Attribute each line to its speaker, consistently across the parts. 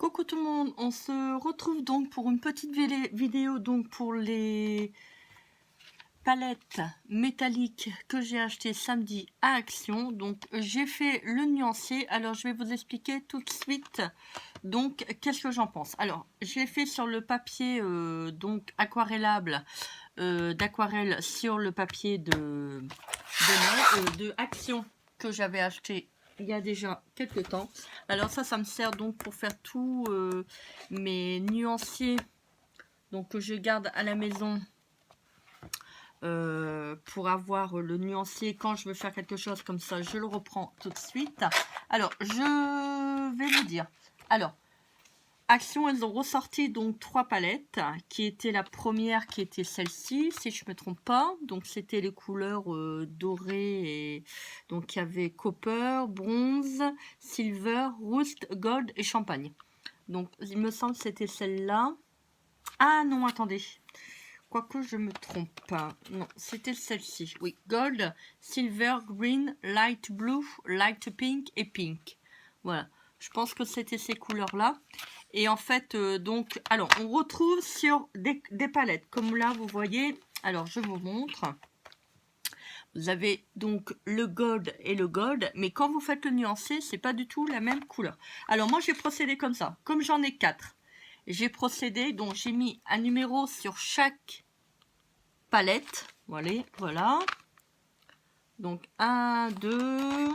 Speaker 1: Coucou tout le monde, on se retrouve donc pour une petite vidéo donc pour les palettes métalliques que j'ai acheté samedi à Action. Donc j'ai fait le nuancier, alors je vais vous expliquer tout de suite donc qu'est-ce que j'en pense. Alors je l'ai fait sur le papier donc aquarellable d'aquarelle sur le papier de Action que j'avais acheté il y a déjà quelques temps. Alors ça me sert donc pour faire tous mes nuanciers donc que je garde à la maison pour avoir le nuancier quand je veux faire quelque chose comme ça. Je le reprends tout de suite. Alors je vais vous dire. Alors Action, elles ont ressorti donc 3 palettes, qui était la première, qui était celle-ci, si je me trompe pas. Donc c'était les couleurs dorées, et donc il y avait copper, bronze, silver, rust, gold et champagne. Donc il me semble que c'était celle-là. Ah non, attendez, quoique je me trompe pas. Non, c'était celle-ci. Oui, gold, silver, green, light blue, light pink et pink. Voilà, je pense que c'était ces couleurs-là. Et en fait, donc, alors, on retrouve sur des palettes, comme là, vous voyez. Alors, je vous montre. Vous avez donc le gold et le gold, mais quand vous faites le nuancé, c'est pas du tout la même couleur. Alors, moi, j'ai procédé comme ça. Comme j'en ai 4, j'ai procédé, donc j'ai mis un numéro sur chaque palette. Voilà. Donc, 1, 2,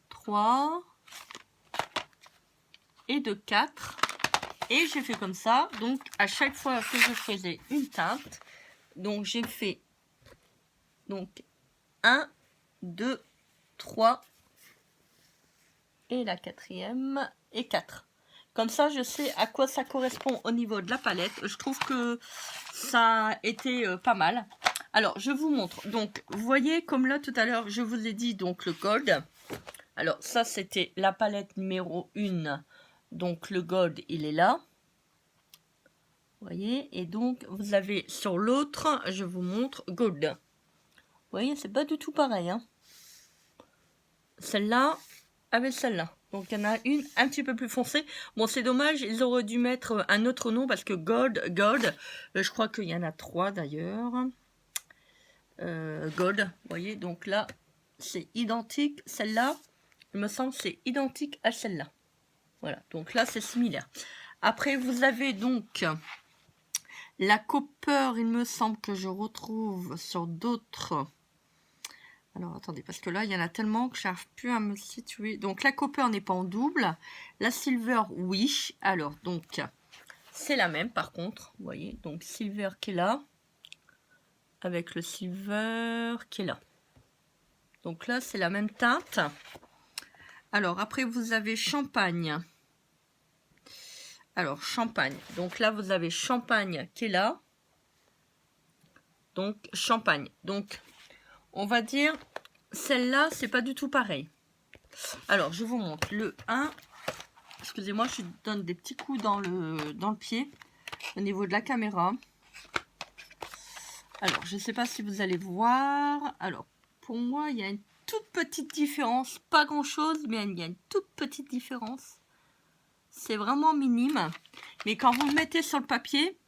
Speaker 1: 3 et de 4. Et j'ai fait comme ça, donc à chaque fois que je faisais une teinte, donc j'ai fait donc 1, 2, 3 et la quatrième et 4. Comme ça, je sais à quoi ça correspond au niveau de la palette. Je trouve que ça a été pas mal. Alors, je vous montre. Donc, vous voyez, comme là tout à l'heure, je vous ai dit donc le gold. Alors, ça, c'était la palette numéro 1. Donc, le gold, il est là. Vous voyez, et donc vous avez sur l'autre, je vous montre, gold. Vous voyez, c'est pas du tout pareil. Hein. Celle-là avec celle-là. Donc il y en a une un petit peu plus foncée. Bon, c'est dommage, ils auraient dû mettre un autre nom parce que gold, je crois qu'il y en a 3 d'ailleurs. Gold, vous voyez, donc là, c'est identique. Celle-là, il me semble, c'est identique à celle-là. Voilà, donc là, c'est similaire. Après, vous avez donc la copper, il me semble que je retrouve sur d'autres. Alors, attendez, parce que là, il y en a tellement que je n'arrive plus à me situer. Donc, la copper n'est pas en double. La silver, oui. Alors, donc, c'est la même, par contre. Vous voyez, donc, silver qui est là. Avec le silver qui est là. Donc là, c'est la même teinte. Alors, après, vous avez champagne. Alors, champagne. Donc là, vous avez champagne qui est là. Donc, champagne. Donc, on va dire, celle-là, c'est pas du tout pareil. Alors, je vous montre le 1. Excusez-moi, je donne des petits coups dans le pied, au niveau de la caméra. Alors, je ne sais pas si vous allez voir. Alors, pour moi, il y a une toute petite différence. Pas grand-chose, mais il y a une toute petite différence. C'est vraiment minime. Mais quand vous le mettez sur le papier,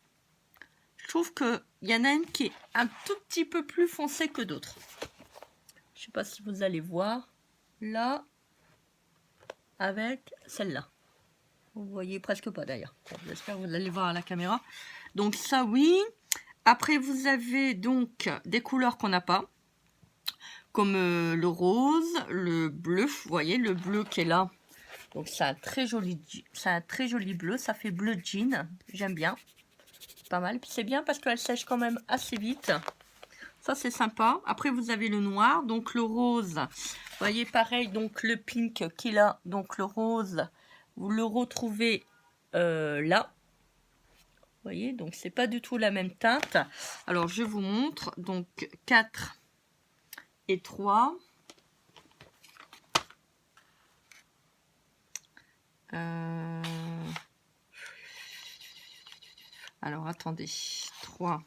Speaker 1: je trouve qu'il y en a une qui est un tout petit peu plus foncée que d'autres. Je ne sais pas si vous allez voir. Là, avec celle-là. Vous voyez presque pas d'ailleurs. J'espère que vous allez voir à la caméra. Donc ça, oui. Après, vous avez donc des couleurs qu'on n'a pas. Comme le rose, le bleu. Vous voyez, le bleu qui est là. Donc c'est un très joli bleu. Ça fait bleu jean. J'aime bien. Pas mal. Puis c'est bien parce qu'elle sèche quand même assez vite. Ça, c'est sympa. Après, vous avez le noir. Donc le rose. Vous voyez, pareil. Donc le pink qui est là. Donc le rose, vous le retrouvez là. Vous voyez, donc c'est pas du tout la même teinte. Alors, je vous montre. Donc 4 et 3. Alors, attendez. 3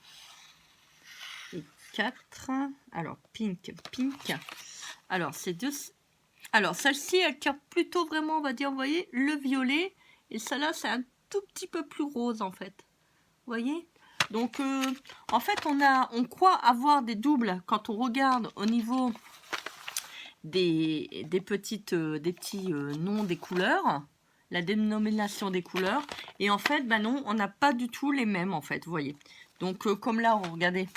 Speaker 1: et 4. Alors, pink. Alors, c'est deux. Alors, celle-ci, elle tire plutôt vraiment, on va dire, vous voyez, le violet Et celle-là, c'est un tout petit peu plus rose, en fait. Vous voyez? Donc, en fait, on croit avoir des doubles quand on regarde au niveau des petits noms des couleurs, la dénomination des couleurs. Et en fait, ben non, on n'a pas du tout les mêmes, en fait, vous voyez. Donc, comme là, regardez,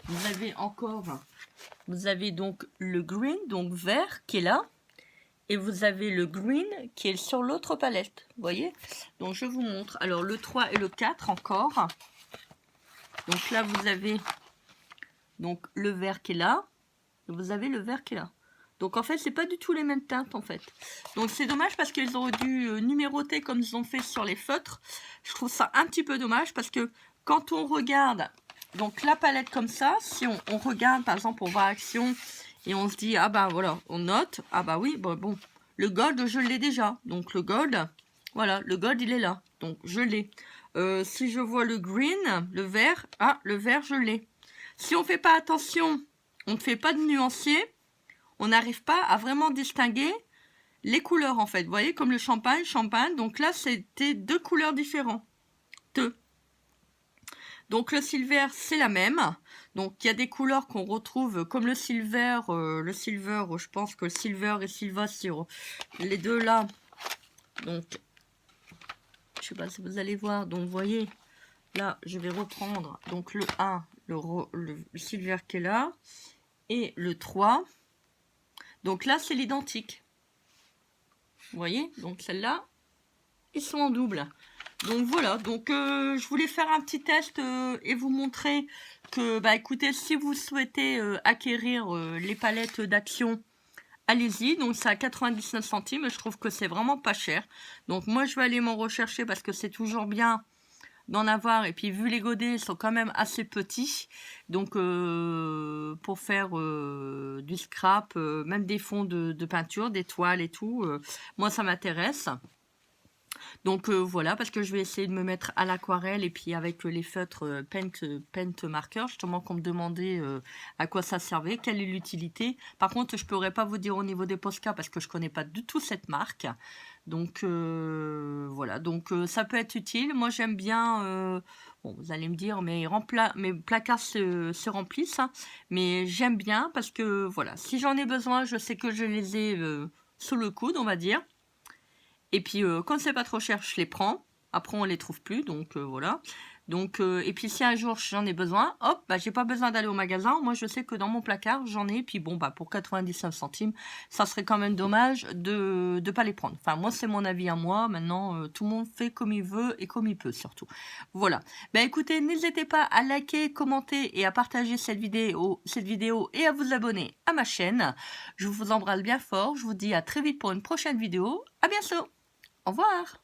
Speaker 1: vous avez donc le green, donc vert, qui est là. Et vous avez le green qui est sur l'autre palette, vous voyez. Donc, je vous montre. Alors, le 3 et le 4 encore. Donc là, vous avez donc le vert qui est là. Et vous avez le vert qui est là. Donc, en fait, c'est pas du tout les mêmes teintes, en fait. Donc, c'est dommage parce qu'ils auraient dû numéroter comme ils ont fait sur les feutres. Je trouve ça un petit peu dommage parce que quand on regarde donc la palette comme ça, si on regarde, par exemple, on va à Action et on se dit, ah bah voilà, on note, ah bah oui, bon, le gold, je l'ai déjà. Donc, le gold, voilà, le gold, il est là. Donc, je l'ai. Si je vois le green, le vert, ah, le vert, je l'ai. Si on fait pas attention, on ne fait pas de nuancier, on n'arrive pas à vraiment distinguer les couleurs, en fait. Vous voyez, comme le champagne. Donc là, c'était deux couleurs différentes. Donc le silver, c'est la même. Donc il y a des couleurs qu'on retrouve comme le silver, je pense que le silver et silver sur les deux là. Donc, je sais pas si vous allez voir. Donc vous voyez, là, je vais reprendre donc le 1, le silver qui est là. Et le 3. Donc là, c'est l'identique. Vous voyez? Donc celle-là, ils sont en double. Donc voilà, donc je voulais faire un petit test et vous montrer que, bah écoutez, si vous souhaitez acquérir les palettes d'Action, allez-y. Donc c'est à 99 centimes, je trouve que c'est vraiment pas cher. Donc moi je vais aller m'en rechercher parce que c'est toujours bien d'en avoir. Et puis vu les godets, ils sont quand même assez petits. Donc pour faire du scrap, même des fonds de peinture, des toiles et tout, moi ça m'intéresse. Donc voilà, parce que je vais essayer de me mettre à l'aquarelle et puis avec les feutres paint marker, justement qu'on me demandait à quoi ça servait, quelle est l'utilité. Par contre, je ne pourrais pas vous dire au niveau des Posca parce que je ne connais pas du tout cette marque. Donc voilà, donc ça peut être utile. Moi j'aime bien, bon vous allez me dire, mes placards se remplissent, hein, mais j'aime bien parce que voilà, si j'en ai besoin, je sais que je les ai sous le coude, on va dire. Et puis, quand c'est pas trop cher, je les prends. Après, on les trouve plus, donc voilà. Donc, et puis, si un jour j'en ai besoin, hop, bah, j'ai pas besoin d'aller au magasin. Moi, je sais que dans mon placard, j'en ai. Puis bon, bah, pour 99 centimes, ça serait quand même dommage de pas les prendre. Enfin, moi, c'est mon avis à moi. Maintenant, tout le monde fait comme il veut et comme il peut, surtout. Voilà. Bah, écoutez, n'hésitez pas à liker, commenter et à partager cette vidéo et à vous abonner à ma chaîne. Je vous embrasse bien fort. Je vous dis à très vite pour une prochaine vidéo. À bientôt. Au revoir.